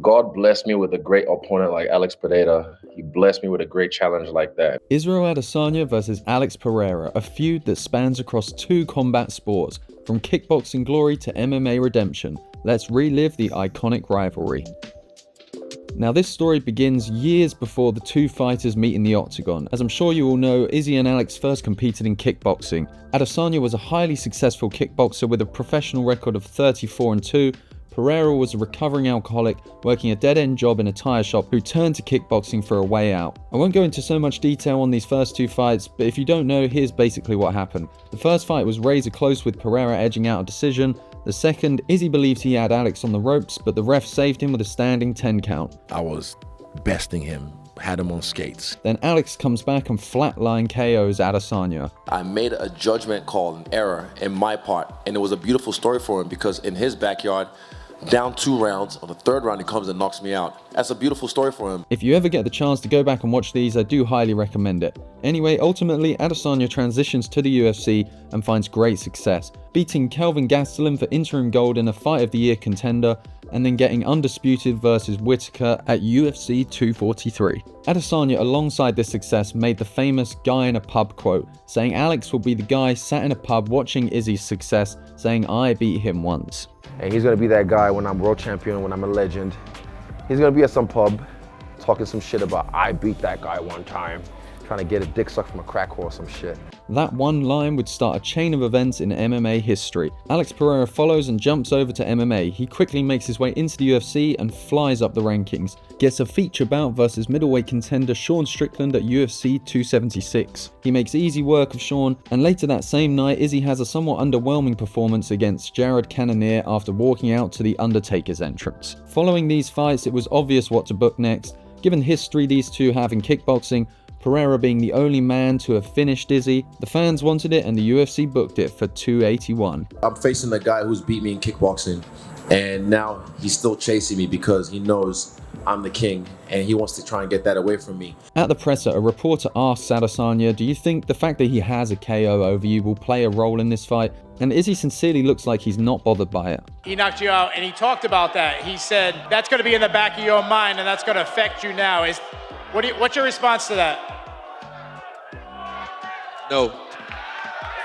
God blessed me with a great opponent like Alex Pereira. He blessed me with a great challenge like that. Israel Adesanya versus Alex Pereira, a feud that spans across two combat sports, from kickboxing glory to MMA redemption. Let's relive the iconic rivalry. Now this story begins years before the two fighters meet in the octagon. As I'm sure you all know, Izzy and Alex first competed in kickboxing. Adesanya was a highly successful kickboxer with a professional record of 34-2. Pereira was a recovering alcoholic working a dead-end job in a tire shop who turned to kickboxing for a way out. I won't go into so much detail on these first two fights, but if you don't know, here's basically what happened. The first fight was razor close with Pereira edging out a decision. The second, Izzy believed he had Alex on the ropes, but the ref saved him with a standing 10 count. I was besting him, had him on skates. Then Alex comes back and flatline KOs Adesanya. I made a judgment call, an error in my part, and it was a beautiful story for him because in his backyard, down 2 rounds, on the 3rd round he comes and knocks me out. That's a beautiful story for him. If you ever get the chance to go back and watch these, I do highly recommend it. Anyway, ultimately Adesanya transitions to the UFC and finds great success, beating Kelvin Gastelum for interim gold in a Fight of the Year contender, and then getting undisputed versus Whittaker at UFC 243. Adesanya, alongside this success, made the famous guy in a pub quote, saying Alex will be the guy sat in a pub watching Izzy's success, saying I beat him once. And he's gonna be that guy when I'm world champion, when I'm a legend. He's gonna be at some pub talking some shit about I beat that guy one time, trying to get a dick sucked from a crack whore or some shit. That one line would start a chain of events in MMA history. Alex Pereira follows and jumps over to MMA. He quickly makes his way into the UFC and flies up the rankings. Gets a feature bout versus middleweight contender Sean Strickland at UFC 276. He makes easy work of Sean, and later that same night, Izzy has a somewhat underwhelming performance against Jared Cannonier after walking out to the Undertaker's entrance. Following these fights, it was obvious what to book next. Given the history these two have in kickboxing, Pereira being the only man to have finished Izzy, the fans wanted it and the UFC booked it for 281. I'm facing the guy who's beat me in kickboxing, and now he's still chasing me because he knows I'm the king and he wants to try and get that away from me. At the presser, a reporter asks Adesanya, do you think the fact that he has a KO over you will play a role in this fight? And Izzy sincerely looks like he's not bothered by it. He knocked you out and he talked about that. He said, that's going to be in the back of your mind and that's going to affect you now. What's your response to that? No.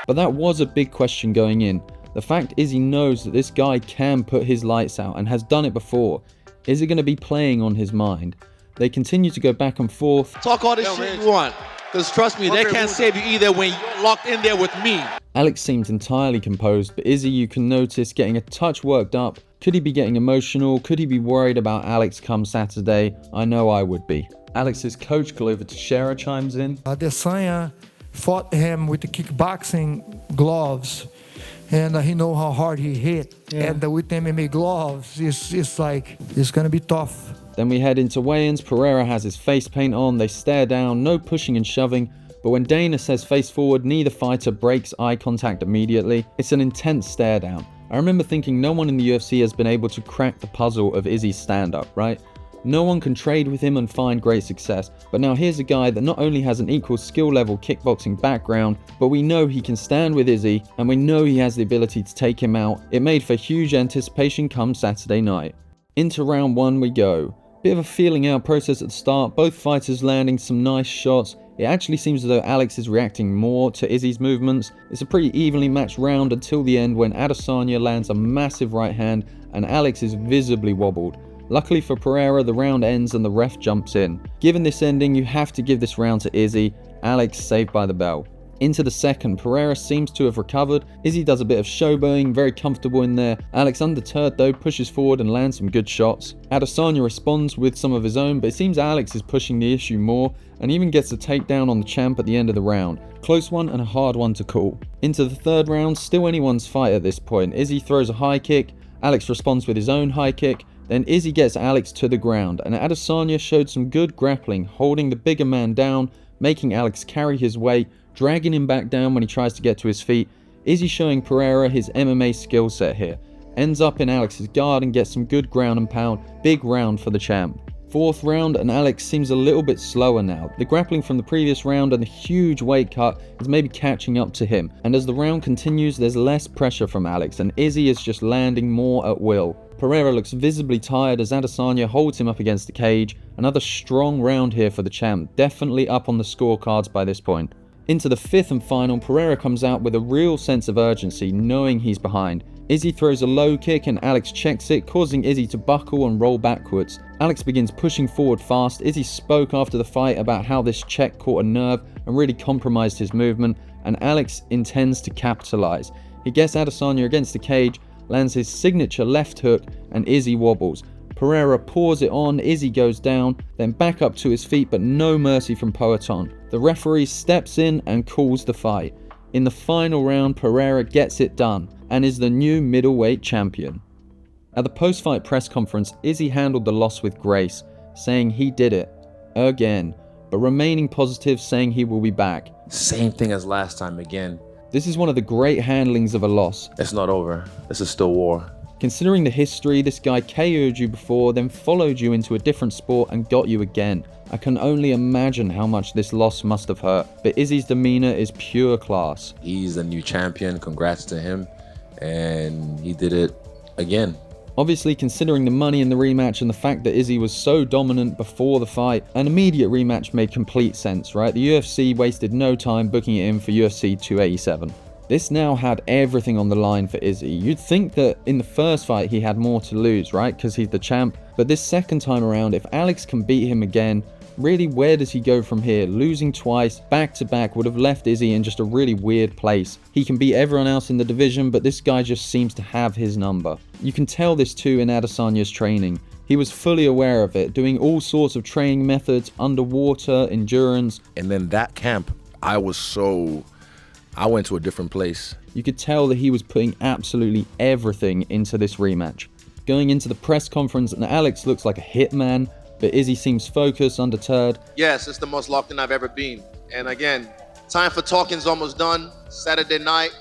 But that was a big question going in. The fact Izzy knows that this guy can put his lights out and has done it before. Is it going to be playing on his mind? They continue to go back and forth. Talk all this shit you want, because trust me, they can't save you either when you're locked in there with me. Alex seems entirely composed, but Izzy, you can notice, getting a touch worked up. Could he be getting emotional? Could he be worried about Alex come Saturday? I know I would be. Alex's coach, Glover Teixeira, chimes in. Adesanya fought him with the kickboxing gloves, and he know how hard he hit. Yeah. And with MMA gloves, it's like, it's gonna be tough. Then we head into weigh-ins. Pereira has his face paint on. They stare down, no pushing and shoving. But when Dana says face forward, neither fighter breaks eye contact immediately. It's an intense stare down. I remember thinking no one in the UFC has been able to crack the puzzle of Izzy's stand-up, right? No one can trade with him and find great success, but now here's a guy that not only has an equal skill level kickboxing background, but we know he can stand with Izzy, and we know he has the ability to take him out. It made for huge anticipation come Saturday night. Into round 1 we go. Bit of a feeling out process at the start, both fighters landing some nice shots. It actually seems as though Alex is reacting more to Izzy's movements. It's a pretty evenly matched round until the end when Adesanya lands a massive right hand and Alex is visibly wobbled. Luckily for Pereira, the round ends and the ref jumps in. Given this ending, you have to give this round to Izzy. Alex saved by the bell. Into the second, Pereira seems to have recovered. Izzy does a bit of showboating, very comfortable in there. Alex, undeterred though, pushes forward and lands some good shots. Adesanya responds with some of his own, but it seems Alex is pushing the issue more and even gets a takedown on the champ at the end of the round. Close one and a hard one to call. Into the third round, still anyone's fight at this point. Izzy throws a high kick. Alex responds with his own high kick. Then Izzy gets Alex to the ground, and Adesanya showed some good grappling, holding the bigger man down, making Alex carry his weight, dragging him back down when he tries to get to his feet. Izzy showing Pereira his MMA skill set here. Ends up in Alex's guard and gets some good ground and pound. Big round for the champ. Fourth round, and Alex seems a little bit slower now. The grappling from the previous round and the huge weight cut is maybe catching up to him. And as the round continues, there's less pressure from Alex, and Izzy is just landing more at will. Pereira looks visibly tired as Adesanya holds him up against the cage. Another strong round here for the champ, definitely up on the scorecards by this point. Into the 5th and final, Pereira comes out with a real sense of urgency, knowing he's behind. Izzy throws a low kick and Alex checks it, causing Izzy to buckle and roll backwards. Alex begins pushing forward fast. Izzy spoke after the fight about how this check caught a nerve and really compromised his movement, and Alex intends to capitalize. He gets Adesanya against the cage, lands his signature left hook, and Izzy wobbles. Pereira pours it on, Izzy goes down, then back up to his feet, but no mercy from Poeton. The referee steps in and calls the fight. In the final round, Pereira gets it done and is the new middleweight champion. At the post-fight press conference, Izzy handled the loss with grace, saying he did it again, but remaining positive, saying he will be back. Same thing as last time again. This is one of the great handlings of a loss. It's not over. This is still war. Considering the history, this guy KO'd you before, then followed you into a different sport and got you again. I can only imagine how much this loss must have hurt, but Izzy's demeanor is pure class. He's the new champion, congrats to him, and he did it again. Obviously, considering the money in the rematch and the fact that Izzy was so dominant before the fight, an immediate rematch made complete sense, right? The UFC wasted no time booking it in for UFC 287. This now had everything on the line for Izzy. You'd think that in the first fight he had more to lose, right? Because he's the champ. But this second time around, if Alex can beat him again, really, where does he go from here? Losing twice, back to back, would have left Izzy in just a really weird place. He can beat everyone else in the division, but this guy just seems to have his number. You can tell this too in Adesanya's training. He was fully aware of it, doing all sorts of training methods, underwater, endurance. And then that camp, I went to a different place. You could tell that he was putting absolutely everything into this rematch. Going into the press conference, and Alex looks like a hitman, but Izzy seems focused, undeterred. Yes, it's the most locked in I've ever been. And again, time for talking's almost done. Saturday night,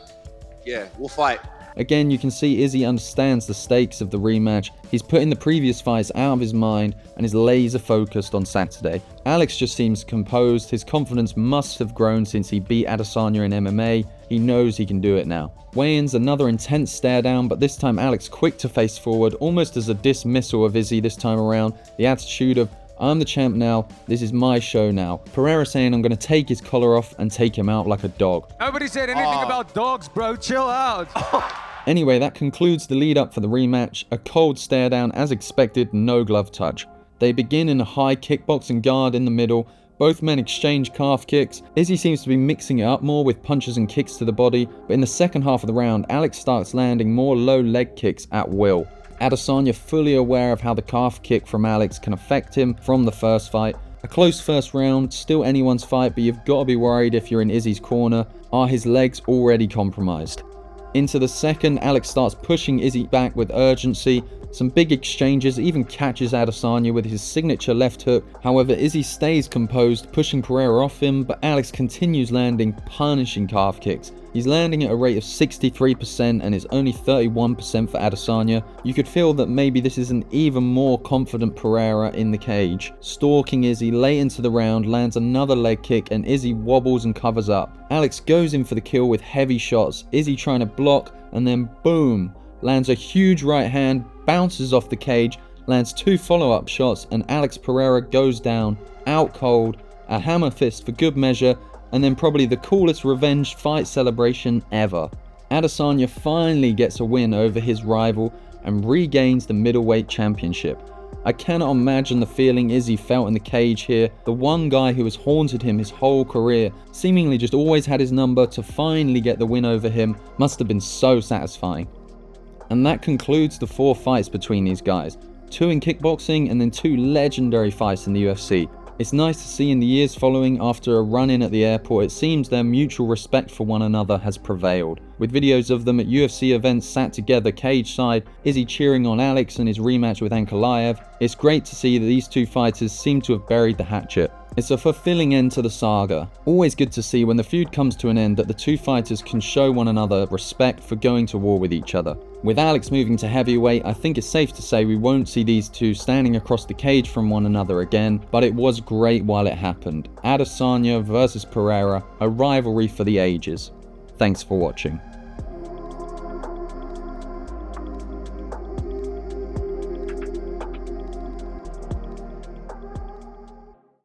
yeah, we'll fight. Again, you can see Izzy understands the stakes of the rematch. He's putting the previous fights out of his mind and is laser focused on Saturday. Alex just seems composed. His confidence must have grown since he beat Adesanya in MMA. He knows he can do it now. Weigh-ins, another intense stare down, but this time Alex quick to face forward, almost as a dismissal of Izzy this time around. The attitude of, I'm the champ now, this is my show now. Pereira saying I'm going to take his collar off and take him out like a dog. Nobody said anything about dogs, bro. Chill out. Anyway, that concludes the lead up for the rematch. A cold stare down as expected, no glove touch. They begin in a high kickboxing guard in the middle. Both men exchange calf kicks. Izzy seems to be mixing it up more with punches and kicks to the body, but in the second half of the round, Alex starts landing more low leg kicks at will. Adesanya fully aware of how the calf kick from Alex can affect him from the first fight. A close first round, still anyone's fight, but you've got to be worried if you're in Izzy's corner. Are his legs already compromised? Into the second, Alex starts pushing Izzy back with urgency. Some big exchanges, even catches Adesanya with his signature left hook. However, Izzy stays composed, pushing Pereira off him, but Alex continues landing punishing calf kicks. He's landing at a rate of 63% and is only 31% for Adesanya. You could feel that maybe this is an even more confident Pereira in the cage. Stalking Izzy late into the round, lands another leg kick and Izzy wobbles and covers up. Alex goes in for the kill with heavy shots, Izzy trying to block, and then boom, lands a huge right hand, bounces off the cage, lands 2 follow-up shots, and Alex Pereira goes down, out cold, a hammer fist for good measure, and then probably the coolest revenge fight celebration ever. Adesanya finally gets a win over his rival and regains the middleweight championship. I cannot imagine the feeling Izzy felt in the cage here. The one guy who has haunted him his whole career, seemingly just always had his number, to finally get the win over him must have been so satisfying. And that concludes the 4 fights between these guys. 2 in kickboxing and then 2 legendary fights in the UFC. It's nice to see in the years following, after a run-in at the airport, it seems their mutual respect for one another has prevailed. With videos of them at UFC events sat together cage side, Izzy cheering on Alex and his rematch with Ankalaev, it's great to see that these 2 fighters seem to have buried the hatchet. It's a fulfilling end to the saga. Always good to see when the feud comes to an end that the 2 fighters can show one another respect for going to war with each other. With Alex moving to heavyweight, I think it's safe to say we won't see these 2 standing across the cage from one another again, but it was great while it happened. Adesanya versus Pereira, a rivalry for the ages. Thanks for watching.